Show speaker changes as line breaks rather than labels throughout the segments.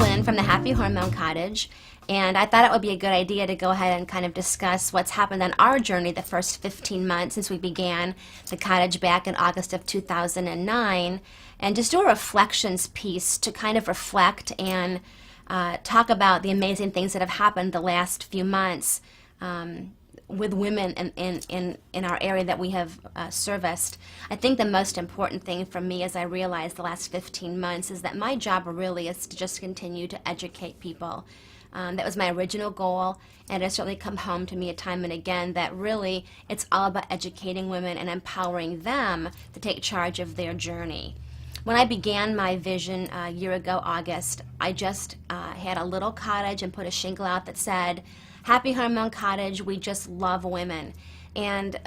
Lynn from the Happy Hormone Cottage, and I thought it would be a good idea to go ahead and kind of discuss what's happened on our journey the first 15 months since we began the cottage back in August of 2009, and just do a reflections piece to kind of reflect and talk about the amazing things that have happened the last few months with women in our area that we have serviced. I think the most important thing for me, as I realized the last 15 months, is that my job really is to just continue to educate people. That was my original goal, and it has certainly come home to me time and again that really it's all about educating women and empowering them to take charge of their journey. When I began my vision a year ago, August, I just had a little cottage and put a shingle out that said, Happy Hormone Cottage, we just love women. And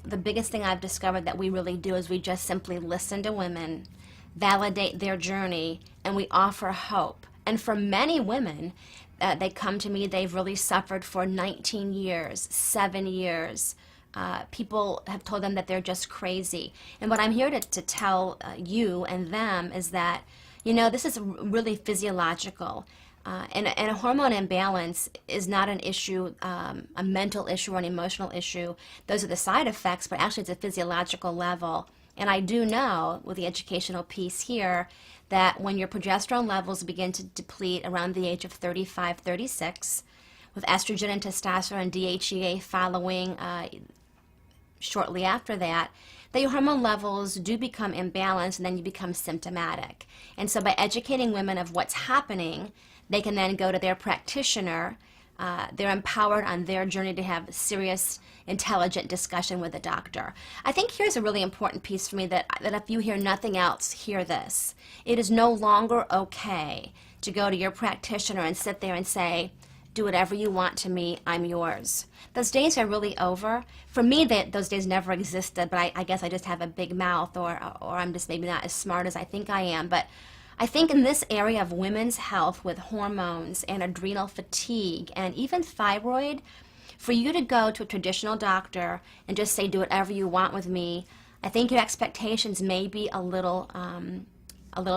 the biggest thing I've discovered that we really do is we just simply listen to women, validate their journey, and we offer hope. And for many women, they come to me, they've really suffered for 19 years, 7 years. People have told them that they're just crazy. And what I'm here to tell you and them is that, you know, this is really physiological. And a hormone imbalance is not an issue, a mental issue or an emotional issue. Those are the side effects, but actually it's a physiological level. And I do know, with the educational piece here, that when your progesterone levels begin to deplete around the age of 35, 36, with estrogen and testosterone and DHEA following shortly after that your hormone levels do become imbalanced and then you become symptomatic. And so by educating women of what's happening, they can then go to their practitioner. They're empowered on their journey to have serious, intelligent discussion with a doctor. I think here's a really important piece for me that if you hear nothing else, hear this. It is no longer okay to go to your practitioner and sit there and say, do whatever you want to me, I'm yours. Those days are really over. For me, those days never existed, but I guess I just have a big mouth or I'm just maybe not as smart as I think I am. But I think in this area of women's health with hormones and adrenal fatigue and even thyroid, for you to go to a traditional doctor and just say, do whatever you want with me, I think your expectations may be a little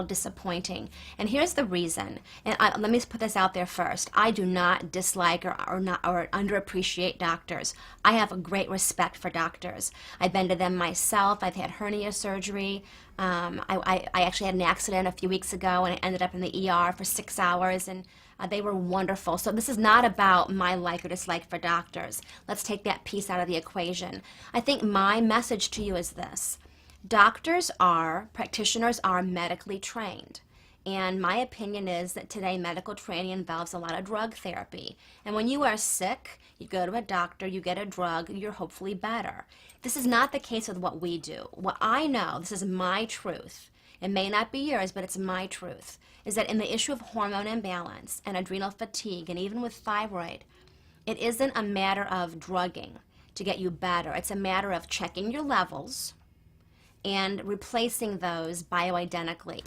disappointing. And here's the reason. And let me put this out there first. I do not dislike or underappreciate doctors. I have a great respect for doctors. I've been to them myself. I've had hernia surgery. I actually had an accident a few weeks ago and I ended up in the ER for 6 hours, and they were wonderful. So this is not about my like or dislike for doctors. Let's take that piece out of the equation. I think my message to you is this. Practitioners are medically trained. And my opinion is that today medical training involves a lot of drug therapy. And when you are sick, you go to a doctor, you get a drug, you're hopefully better. This is not the case with what we do. What I know, this is my truth, it may not be yours, but it's my truth, is that in the issue of hormone imbalance and adrenal fatigue, and even with thyroid, it isn't a matter of drugging to get you better. It's a matter of checking your levels and replacing those bioidentically.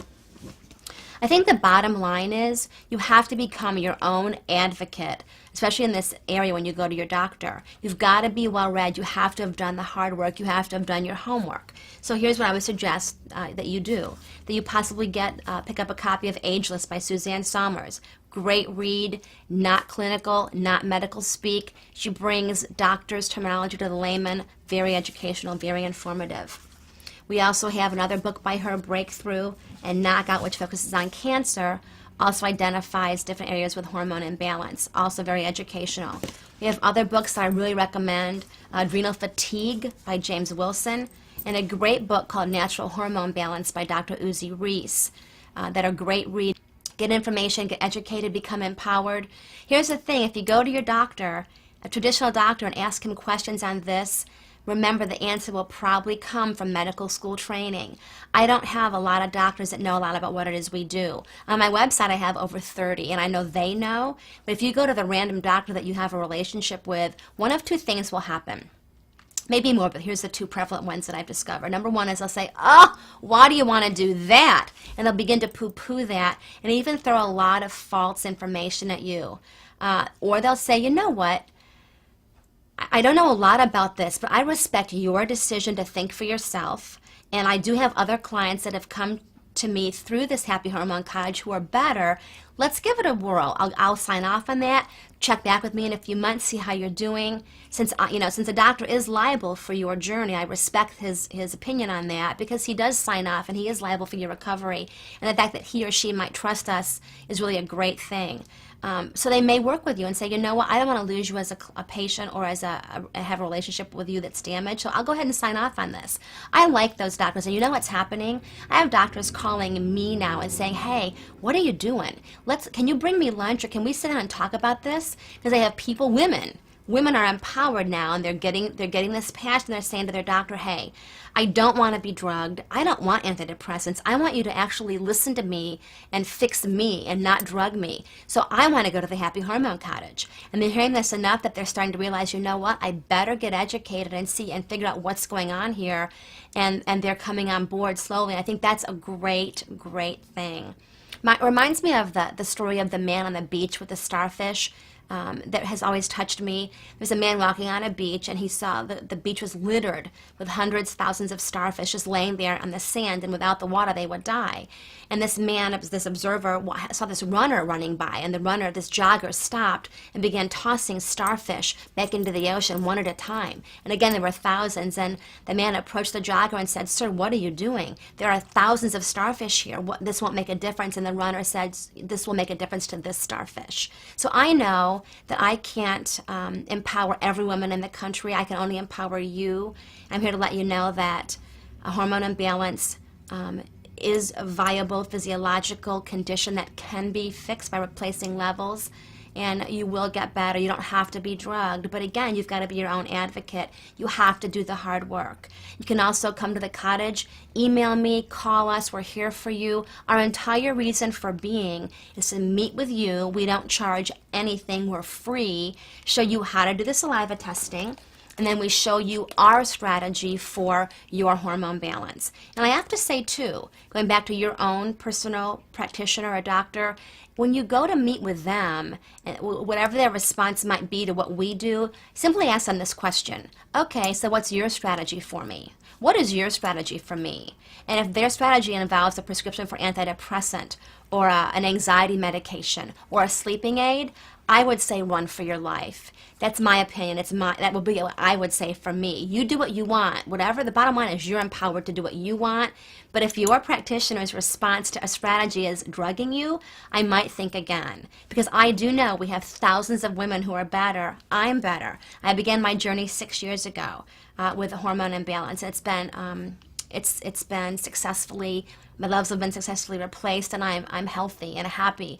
I think the bottom line is you have to become your own advocate, especially in this area when you go to your doctor. You've got to be well read. You have to have done the hard work. You have to have done your homework. So here's what I would suggest that you do. That you possibly pick up a copy of Ageless by Suzanne Somers. Great read, not clinical, not medical speak. She brings doctor's terminology to the layman. Very educational, very informative. We also have another book by her, Breakthrough and Knockout, which focuses on cancer, also identifies different areas with hormone imbalance, also very educational. We have other books that I really recommend, Adrenal Fatigue by James Wilson, and a great book called Natural Hormone Balance by Dr. Uzi Reese, that are great reads. Get information, get educated, become empowered. Here's the thing, if you go to your doctor, a traditional doctor, and ask him questions on this, remember, the answer will probably come from medical school training. I don't have a lot of doctors that know a lot about what it is we do. On my website, I have over 30, and I know they know. But if you go to the random doctor that you have a relationship with, one of two things will happen. Maybe more, but here's the two prevalent ones that I've discovered. Number one is they'll say, oh, why do you want to do that? And they'll begin to poo-poo that and even throw a lot of false information at you. Or they'll say, you know what? I don't know a lot about this, but I respect your decision to think for yourself. And I do have other clients that have come to me through this Happy Hormone Cottage who are better. let's give it a whirl. I'll sign off on that. Check back with me in a few months, see how you're doing. Since since a doctor is liable for your journey, I respect his opinion on that, because he does sign off and he is liable for your recovery. And the fact that he or she might trust us is really a great thing. So they may work with you and say, you know what, I don't want to lose you as a patient, or as have a relationship with you that's damaged, so I'll go ahead and sign off on this. I like those doctors. And you know what's happening? I have doctors calling me now and saying, hey, what are you doing? Can you bring me lunch, or can we sit down and talk about this? Because they have people, women are empowered now, and they're getting this passion. They're saying to their doctor, hey, I don't want to be drugged. I don't want antidepressants. I want you to actually listen to me and fix me and not drug me. So I want to go to the Happy Hormone Cottage. And they're hearing this enough that they're starting to realize, you know what, I better get educated and see and figure out what's going on here. And they're coming on board slowly. I think that's a great, great thing. It reminds me of the story of the man on the beach with the starfish. That has always touched me. There's a man walking on a beach, and he saw the beach was littered with hundreds, thousands of starfish just laying there on the sand, and without the water they would die. And this man, this observer, saw this runner running by, and this jogger, stopped and began tossing starfish back into the ocean one at a time. And again, there were thousands, and the man approached the jogger and said, sir, what are you doing? There are thousands of starfish here. This won't make a difference. And the runner said, this will make a difference to this starfish. So I know that I can't empower every woman in the country. I can only empower you. I'm here to let you know that a hormone imbalance is a viable physiological condition that can be fixed by replacing levels, and you will get better. You don't have to be drugged, but again, you've got to be your own advocate. You have to do the hard work. You can also come to the cottage, email me, call us. We're here for you. Our entire reason for being is to meet with you. We don't charge anything. We're free. Show you how to do the saliva testing, and then we show you our strategy for your hormone balance. And I have to say too, going back to your own personal practitioner or doctor, when you go to meet with them, whatever their response might be to what we do, simply ask them this question. Okay, so what's your strategy for me? What is your strategy for me? And if their strategy involves a prescription for antidepressant, or an anxiety medication, or a sleeping aid, I would say run for your life. That's my opinion. That would be what I would say for me. You do what you want. Whatever, the bottom line is you're empowered to do what you want. But if your practitioner's response to a strategy is drugging you, I might think again. Because I do know we have thousands of women who are better. I'm better. I began my journey 6 years ago with a hormone imbalance. It's been successfully, my levels have been successfully replaced, and I'm healthy and happy.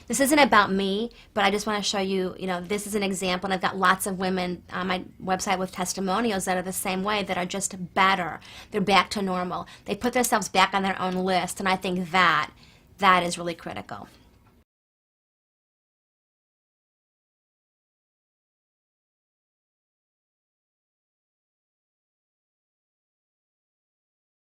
This isn't about me, but I just want to show you, this is an example, and I've got lots of women on my website with testimonials that are the same way, that are just better. They're back to normal. They put themselves back on their own list, and I think that is really critical.